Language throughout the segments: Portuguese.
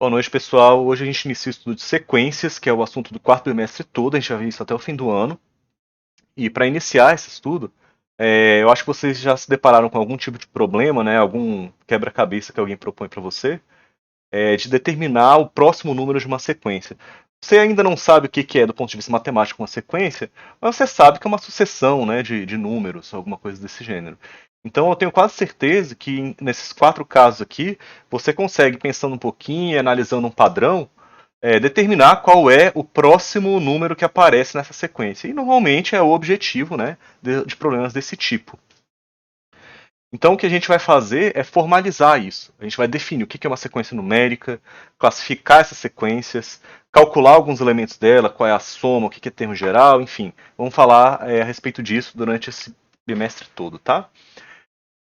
Boa noite, pessoal. Hoje a gente inicia o estudo de sequências, que é o assunto do quarto bimestre todo. A gente vai ver isso até o fim do ano. E para iniciar esse estudo, eu acho que vocês já se depararam com algum tipo de problema, né? Algum quebra-cabeça que alguém propõe para você, de determinar o próximo número de uma sequência. Você ainda não sabe o que que é do ponto de vista matemático uma sequência, mas você sabe que é uma sucessão, né, de números, alguma coisa desse gênero. Então eu tenho quase certeza que nesses quatro casos aqui, você consegue, pensando um pouquinho e analisando um padrão, determinar qual é o próximo número que aparece nessa sequência. E normalmente é o objetivo, né, de problemas desse tipo. Então, o que a gente vai fazer é formalizar isso. A gente vai definir o que é uma sequência numérica, classificar essas sequências, calcular alguns elementos dela, qual é a soma, o que é termo geral, enfim. Vamos falar a respeito disso durante esse bimestre todo, tá?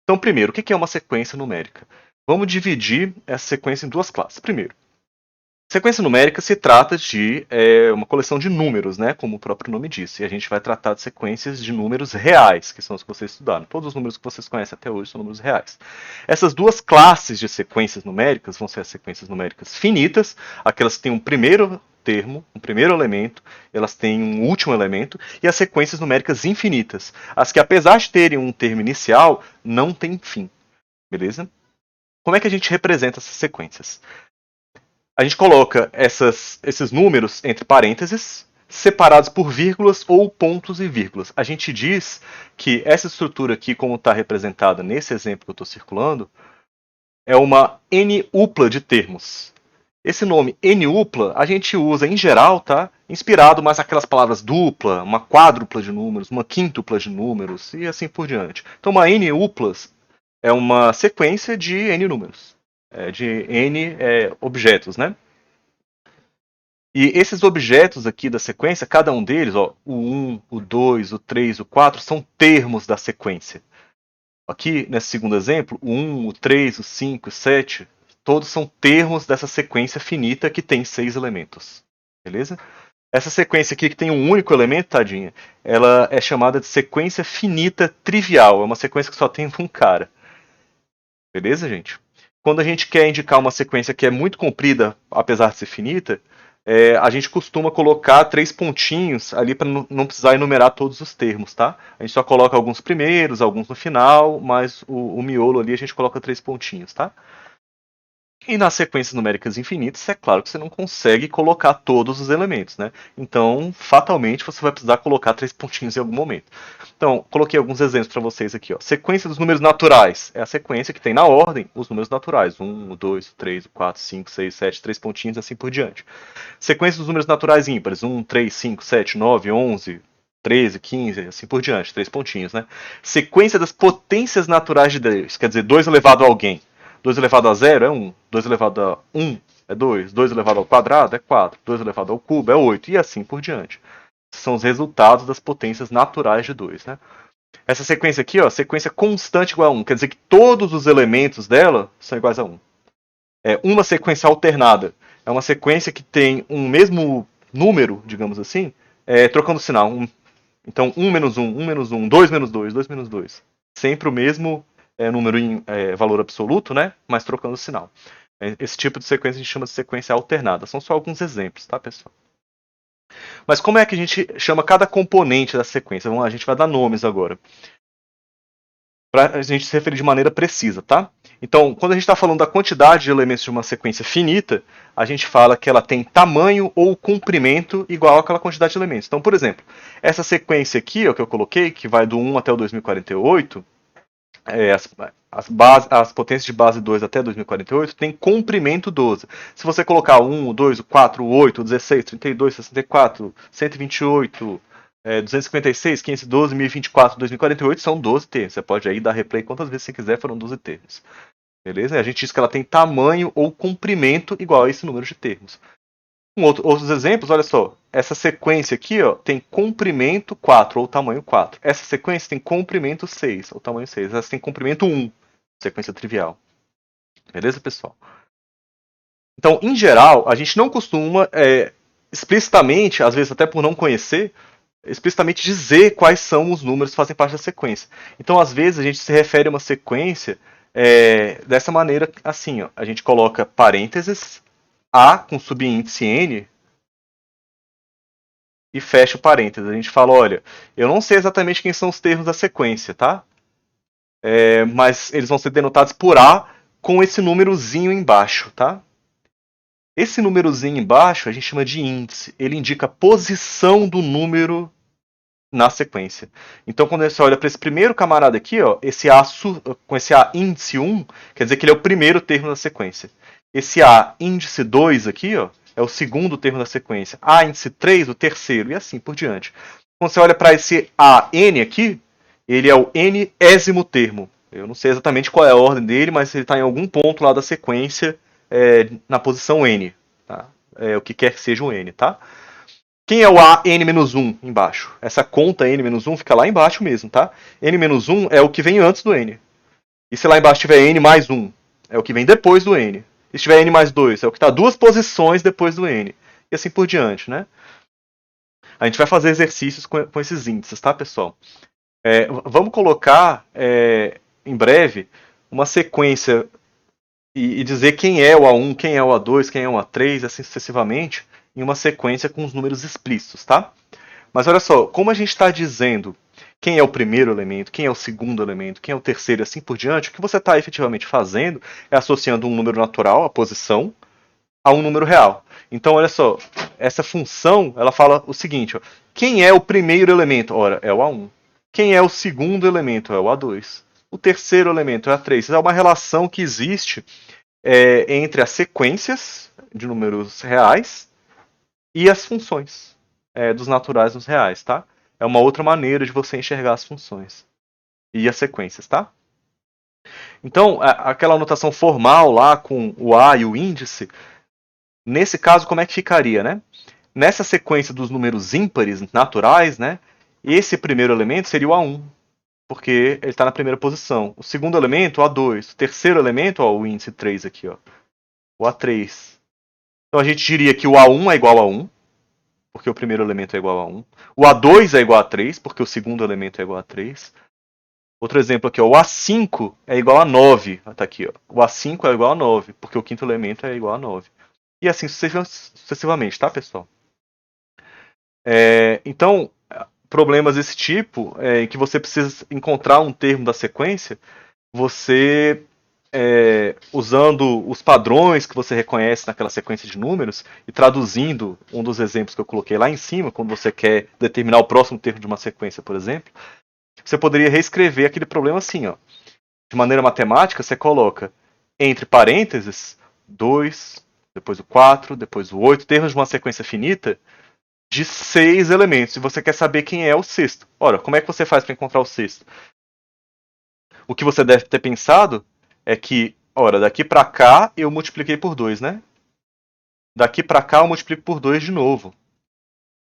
Então, primeiro, o que é uma sequência numérica? Vamos dividir essa sequência em duas classes. Primeiro, sequência numérica se trata de uma coleção de números, né, como o próprio nome disse. E a gente vai tratar de sequências de números reais, que são os que vocês estudaram. Todos os números que vocês conhecem até hoje são números reais. Essas duas classes de sequências numéricas vão ser as sequências numéricas finitas, aquelas que têm um primeiro termo, um primeiro elemento, elas têm um último elemento, e as sequências numéricas infinitas, as que apesar de terem um termo inicial, não têm fim. Beleza? Como é que a gente representa essas sequências? A gente coloca esses números entre parênteses, separados por vírgulas ou pontos e vírgulas. A gente diz que essa estrutura aqui, como está representada nesse exemplo que eu estou circulando, é uma N-upla de termos. Esse nome N-upla a gente usa em geral, tá? Inspirado mais naquelas palavras dupla, uma quádrupla de números, uma quíntupla de números e assim por diante. Então, uma N-uplas é uma sequência de N números, de N objetos, né? E esses objetos aqui da sequência, cada um deles, ó, o 1, o 2, o 3, o 4, são termos da sequência. Aqui, nesse segundo exemplo, o 1, o 3, o 5, o 7, todos são termos dessa sequência finita que tem 6 elementos. Beleza? Essa sequência aqui, que tem um único elemento, tadinha, ela é chamada de sequência finita trivial. É uma sequência que só tem um cara. Beleza, gente? Quando a gente quer indicar uma sequência que é muito comprida, apesar de ser finita, a gente costuma colocar três pontinhos ali para não precisar enumerar todos os termos, tá? A gente só coloca alguns primeiros, alguns no final, mas o miolo ali a gente coloca três pontinhos, tá? E nas sequências numéricas infinitas, é claro que você não consegue colocar todos os elementos, né? Então, fatalmente, você vai precisar colocar três pontinhos em algum momento. Então, coloquei alguns exemplos para vocês aqui. Ó. Sequência dos números naturais é a sequência que tem na ordem os números naturais. 1, 2, 3, 4, 5, 6, 7, três pontinhos, assim por diante. Sequência dos números naturais ímpares. 1, 3, 5, 7, 9, 11, 13, 15, assim por diante. Três pontinhos, né? Sequência das potências naturais de Deus. Quer dizer, 2 elevado a alguém. 2 elevado a zero é 1. 2 elevado a 1 é 2. 2 elevado ao quadrado é 4. 2 elevado ao cubo é 8. E assim por diante. São os resultados das potências naturais de 2. Né? Essa sequência aqui, ó, sequência constante igual a 1. Quer dizer que todos os elementos dela são iguais a 1. Uma sequência alternada é uma sequência que tem um mesmo número, digamos assim, trocando sinal. Então, 1 menos 1, 1 menos 1, 2 menos 2, 2 menos 2. Sempre o mesmo número em valor absoluto, né? Mas trocando sinal. Esse tipo de sequência a gente chama de sequência alternada. São só alguns exemplos, tá, pessoal? Mas como é que a gente chama cada componente da sequência? Vamos lá, a gente vai dar nomes agora. Para a gente se referir de maneira precisa, tá? Então, quando a gente está falando da quantidade de elementos de uma sequência finita, a gente fala que ela tem tamanho ou comprimento igual àquela quantidade de elementos. Então, por exemplo, essa sequência aqui, ó, que eu coloquei, que vai do 1 até o 2048, as potências de base 2 até 2048 tem comprimento 12. Se você colocar o 1, o 2, o 4, o 8, o 16, 32, 64, 128, 256, 512, 1024, 2048 são 12 termos. Você pode aí dar replay quantas vezes você quiser, foram 12 termos. Beleza? E a gente diz que ela tem tamanho ou comprimento igual a esse número de termos. Outros exemplos, olha só. Essa sequência aqui ó, tem comprimento 4 ou tamanho 4. Essa sequência tem comprimento 6 ou tamanho 6. Essa tem comprimento 1, sequência trivial. Beleza, pessoal? Então, em geral, a gente não costuma explicitamente, às vezes até por não conhecer, explicitamente dizer quais são os números que fazem parte da sequência. Então, às vezes, a gente se refere a uma sequência dessa maneira, assim, ó, a gente coloca parênteses A com subíndice N e fecha o parênteses. A gente fala, olha, eu não sei exatamente quem são os termos da sequência, tá? Mas eles vão ser denotados por A com esse númerozinho embaixo, tá? Esse númerozinho embaixo a gente chama de índice. Ele indica a posição do número na sequência. Então, quando você olha para esse primeiro camarada aqui, ó, com esse A índice 1, quer dizer que ele é o primeiro termo da sequência. Esse A índice 2 aqui, ó, é o segundo termo da sequência. A índice 3, o terceiro, e assim por diante. Quando você olha para esse AN aqui, ele é o n-ésimo termo. Eu não sei exatamente qual é a ordem dele, mas ele está em algum ponto lá da sequência, na posição N. Tá? O que quer que seja o N, tá? Quem é o A n-1 embaixo? Essa conta n-1 fica lá embaixo mesmo, tá? n-1 é o que vem antes do n. E se lá embaixo tiver n mais 1, é o que vem depois do n. E se tiver n mais 2, é o que está duas posições depois do n. E assim por diante, né? A gente vai fazer exercícios com esses índices, tá, pessoal? Vamos colocar, em breve, uma sequência e dizer quem é o A1, quem é o A2, quem é o A3, assim sucessivamente, em uma sequência com os números explícitos, tá? Mas olha só, como a gente está dizendo quem é o primeiro elemento, quem é o segundo elemento, quem é o terceiro e assim por diante, o que você está efetivamente fazendo é associando um número natural, a posição, a um número real. Então, olha só, essa função, ela fala o seguinte, ó, quem é o primeiro elemento? Ora, é o A1. Quem é o segundo elemento? É o A2. O terceiro elemento é o A3. É uma relação que existe entre as sequências de números reais e as funções dos naturais nos reais, tá? É uma outra maneira de você enxergar as funções e as sequências, tá? Então, aquela anotação formal lá com o A e o índice, nesse caso, como é que ficaria, né? Nessa sequência dos números ímpares naturais, né? Esse primeiro elemento seria o A1, porque ele está na primeira posição. O segundo elemento, o A2. O terceiro elemento, ó, o índice 3 aqui, ó, o A3. Então a gente diria que o A1 é igual a 1, porque o primeiro elemento é igual a 1. O A2 é igual a 3, porque o segundo elemento é igual a 3. Outro exemplo aqui, ó, o A5 é igual a 9. Tá aqui, ó. O A5 é igual a 9, porque o quinto elemento é igual a 9. E assim sucessivamente, tá, pessoal? Então, problemas desse tipo, em que você precisa encontrar um termo da sequência, você, usando os padrões que você reconhece naquela sequência de números e traduzindo um dos exemplos que eu coloquei lá em cima, quando você quer determinar o próximo termo de uma sequência, por exemplo, você poderia reescrever aquele problema assim, ó. De maneira matemática, você coloca entre parênteses 2, depois o 4, depois o 8, termos de uma sequência finita de 6 elementos. E você quer saber quem é o sexto. Ora, como é que você faz para encontrar o sexto? O que você deve ter pensado é que, ora, daqui para cá eu multipliquei por 2, né? Daqui para cá eu multiplico por 2 de novo.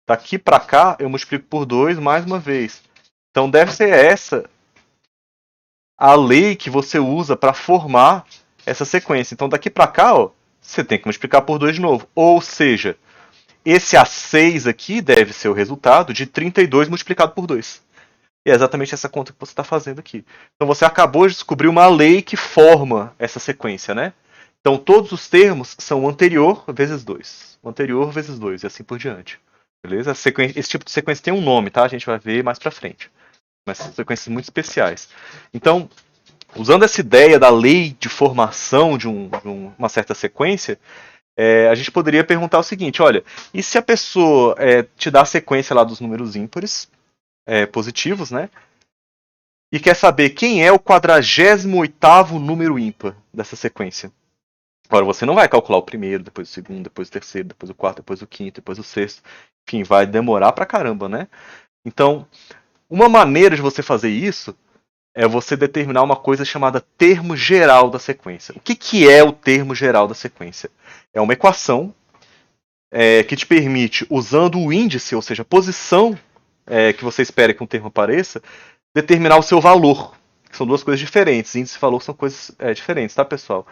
Daqui para cá eu multiplico por 2 mais uma vez. Então deve ser essa a lei que você usa para formar essa sequência. Então daqui para cá, ó, você tem que multiplicar por 2 de novo. Ou seja, esse A6 aqui deve ser o resultado de 32 multiplicado por 2. E é exatamente essa conta que você está fazendo aqui. Então você acabou de descobrir uma lei que forma essa sequência, né? Então todos os termos são o anterior vezes 2. O anterior vezes 2 e assim por diante. Beleza? Esse tipo de sequência tem um nome, tá? A gente vai ver mais pra frente. Mas são sequências muito especiais. Então, usando essa ideia da lei de formação de uma certa sequência, a gente poderia perguntar o seguinte, olha, e se a pessoa te dá a sequência lá dos números ímpares, positivos, né? E quer saber quem é o 48º número ímpar dessa sequência. Agora, você não vai calcular o primeiro, depois o segundo, depois o terceiro, depois o quarto, depois o quinto, depois o sexto. Enfim, vai demorar pra caramba, né? Então, uma maneira de você fazer isso é você determinar uma coisa chamada termo geral da sequência. O que é o termo geral da sequência? É uma equação que te permite, usando o índice, ou seja, a posição que você espera que um termo apareça, determinar o seu valor. Que são duas coisas diferentes. Índice e valor são coisas diferentes, tá, pessoal?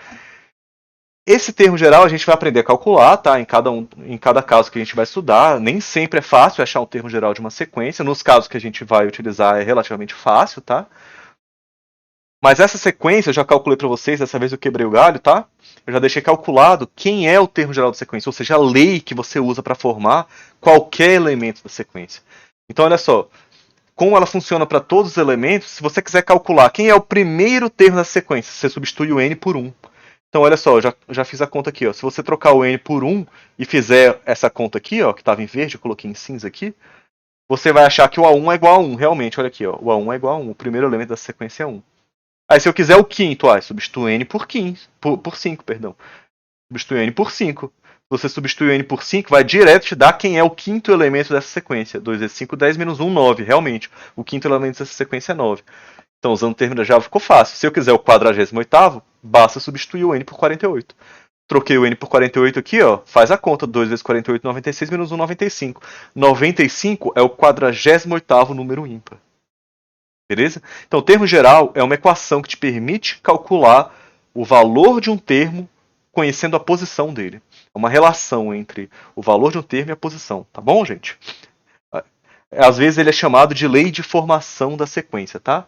Esse termo geral a gente vai aprender a calcular, tá? Em cada caso que a gente vai estudar. Nem sempre é fácil achar um termo geral de uma sequência. Nos casos que a gente vai utilizar é relativamente fácil, tá? Mas essa sequência eu já calculei para vocês, dessa vez eu quebrei o galho, tá? Eu já deixei calculado quem é o termo geral da sequência, ou seja, a lei que você usa para formar qualquer elemento da sequência. Então, olha só, como ela funciona para todos os elementos, se você quiser calcular quem é o primeiro termo da sequência, você substitui o n por 1. Então, olha só, eu já fiz a conta aqui. Ó. Se você trocar o n por 1 e fizer essa conta aqui, ó, que estava em verde, eu coloquei em cinza aqui, você vai achar que o A1 é igual a 1. Realmente, olha aqui, ó, o A1 é igual a 1. O primeiro elemento da sequência é 1. Aí se eu quiser o quinto, substitui n por 15, por 5, perdão. Substitui n por 5. Se você substitui n por 5, vai direto te dar quem é o quinto elemento dessa sequência. 2 vezes 5, 10 menos 1, 9. Realmente, o quinto elemento dessa sequência é 9. Então, usando o termo da Java, ficou fácil. Se eu quiser o 48º, basta substituir o n por 48. Troquei o n por 48 aqui, ó, faz a conta. 2 vezes 48, 96, menos 1, 95. 95 é o 48º número ímpar. Beleza? Então, o termo geral é uma equação que te permite calcular o valor de um termo conhecendo a posição dele. É uma relação entre o valor de um termo e a posição. Tá bom, gente? Às vezes ele é chamado de lei de formação da sequência, tá?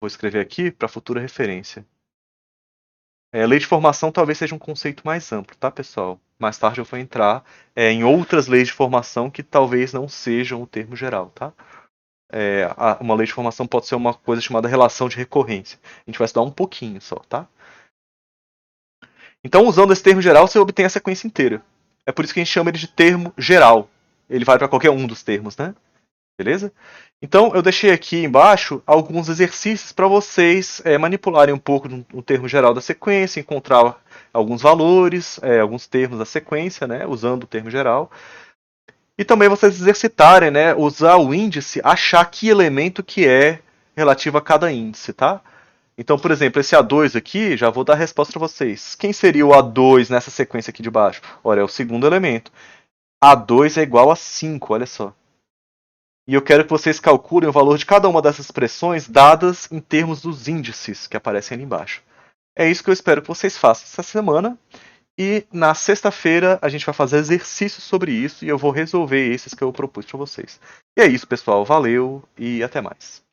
Vou escrever aqui para futura referência. Lei de formação talvez seja um conceito mais amplo, tá, pessoal? Mais tarde eu vou entrar em outras leis de formação que talvez não sejam o termo geral, tá? Uma lei de formação pode ser uma coisa chamada relação de recorrência. A gente vai estudar um pouquinho só, tá? Então, usando esse termo geral, você obtém a sequência inteira. É por isso que a gente chama ele de termo geral. Ele vai para qualquer um dos termos, né? Beleza? Então, eu deixei aqui embaixo alguns exercícios para vocês manipularem um pouco do termo geral da sequência, encontrar alguns valores, alguns termos da sequência, né? Usando o termo geral. E também vocês exercitarem, né? Usar o índice, achar que elemento que é relativo a cada índice, tá? Então, por exemplo, esse A2 aqui, já vou dar a resposta para vocês. Quem seria o A2 nessa sequência aqui de baixo? Olha, é o segundo elemento. A2 é igual a 5, olha só. E eu quero que vocês calculem o valor de cada uma dessas expressões dadas em termos dos índices que aparecem ali embaixo. É isso que eu espero que vocês façam essa semana. E na sexta-feira a gente vai fazer exercícios sobre isso e eu vou resolver esses que eu propus para vocês. E é isso, pessoal. Valeu e até mais.